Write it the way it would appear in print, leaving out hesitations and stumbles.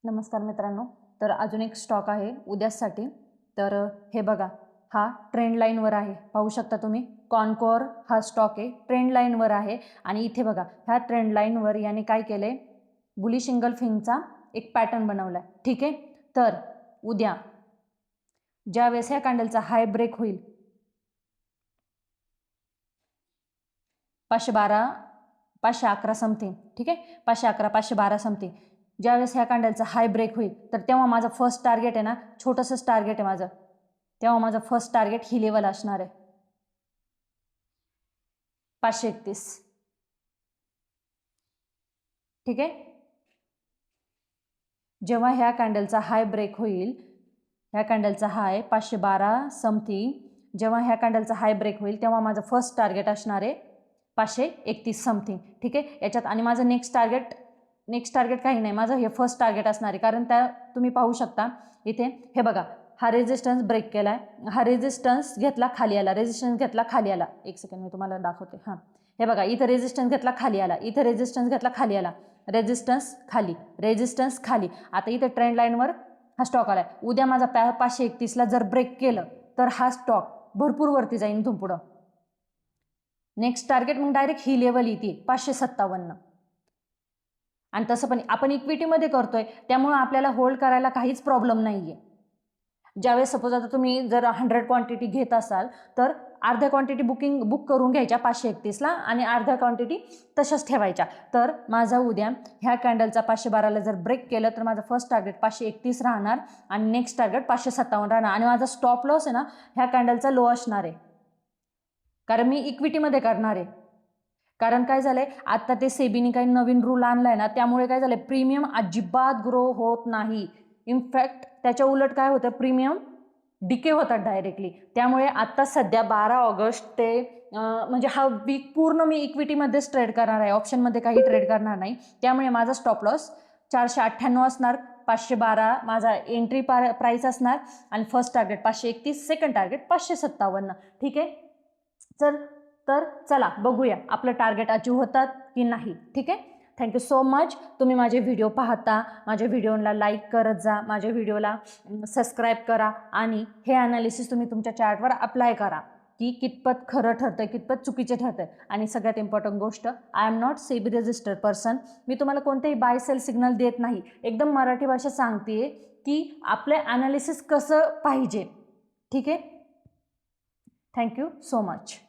नमस्कार मित्रांनो, तर अजून एक स्टॉक आहे उद्यासाठी. तर हे बघा, हा ट्रेंड लाईनवर आहे, पाहू शकता तुम्ही. कॉनकोर हा स्टॉक आहे, ट्रेंड लाईनवर आहे. आणि इथे बघा, ह्या ट्रेंड लाईनवर याने काय केलंय, बुलिश इंगल्फिंगचा एक पॅटर्न बनवलाय. ठीक आहे. तर उद्या ज्यावेळेस ह्या कॅन्डलचा हाय ब्रेक होईल 512 511 समथिंग, ठीक आहे, 511 512 समथिंग, ज्यावेळेस ह्या कॅन्डलचा हाय ब्रेक होईल तर तेव्हा माझं फर्स्ट टार्गेट आहे ना, छोटंसंच टार्गेट आहे माझं, तेव्हा माझं फर्स्ट टार्गेट ही लेवल असणार आहे 531. ठीक आहे. जेव्हा ह्या कॅन्डलचा हाय ब्रेक होईल, ह्या कॅन्डलचा हाय 512 समथिंग, जेव्हा ह्या कॅन्डलचा हाय ब्रेक होईल तेव्हा माझं फर्स्ट टार्गेट असणार आहे 531 समथिंग. ठीक आहे. याच्यात आणि माझं नेक्स्ट टार्गेट काही नाही, माझं हे फर्स्ट टार्गेट असणार आहे. कारण त्या तुम्ही पाहू शकता इथे, हे बघा, हा रेजिस्टन्स ब्रेक केलाय, हा रेजिस्टन्स घेतला खाली आला, रेजिस्टन्स घेतला खाली आला. एक सेकंड मी तुम्हाला दाखवते. हां, हे बघा, इथं रेजिस्टन्स घेतला खाली आला, इथं रेजिस्टन्स घेतला खाली आला, रेजिस्टन्स खाली, रेजिस्टन्स खाली. आता इथे ट्रेंड लाईनवर हा स्टॉक आलाय. उद्या माझा 531ला जर ब्रेक केलं तर हा स्टॉक भरपूर वरती जाईल इथून पुढं. नेक्स्ट टार्गेट मग डायरेक्ट ही लेवल येते 557. आणि तसं पण आपण इक्विटीमध्ये करतोय त्यामुळे आपल्याला होल्ड करायला काहीच प्रॉब्लेम नाहीये. ज्यावेळेस सपोज आता तुम्ही जर 100 क्वांटिटी घेत असाल तर अर्ध्या क्वांटिटी बुक करून घ्यायच्या 531ला आणि अर्ध्या क्वांटिटी तशाच ठेवायच्या. तर माझा उद्या ह्या कॅन्डलचा 512ला जर ब्रेक केलं तर माझं फर्स्ट टार्गेट 531 राहणार आणि नेक्स्ट टार्गेट 557 राहणार. आणि माझा स्टॉप लॉस आहे ना, ह्या कॅन्डलचा लो असणार आहे, कारण मी इक्विटीमध्ये करणार आहे. कारण काय झालंय, आता ते सेबीने काही नवीन रूल आणलाय ना, त्यामुळे काय झालंय, प्रीमियम अजिबात ग्रो होत नाही. इनफॅक्ट त्याच्या उलट काय होतं, प्रीमियम डिके होतात डायरेक्टली. त्यामुळे आता सध्या 12 ऑगस्ट ते म्हणजे हा वीक पूर्ण मी इक्विटीमध्येच ट्रेड करणार आहे, ऑप्शनमध्ये काही ट्रेड करणार नाही. त्यामुळे माझा स्टॉप लॉस 498 असणार, 512 माझा एंट्री प्राइस असणार आणि फर्स्ट टार्गेट 531, सेकंड टार्गेट 557. ठीक आहे. तर चला बघूया आपलं टार्गेट अचीव होतात की नाही. ठीक आहे. Thank you so much. तुम्ही माझे व्हिडिओ पाहता, माझ्या व्हिडिओला लाईक करत जा, माझ्या व्हिडिओला सबस्क्राईब करा आणि हे ॲनालिसिस तुम्ही तुमच्या चार्टवर अप्लाय करा की कितपत खरं ठरतंय, कितपत चुकीचं ठरतंय. आणि सगळ्यात इम्पॉर्टंट गोष्ट, I am not SEBI registered person. मी तुम्हाला कोणतेही बाय सेल सिग्नल देत नाही, एकदम मराठी भाषेत सांगते की आपले ॲनालिसिस कसं पाहिजे. ठीक आहे. Thank you so much.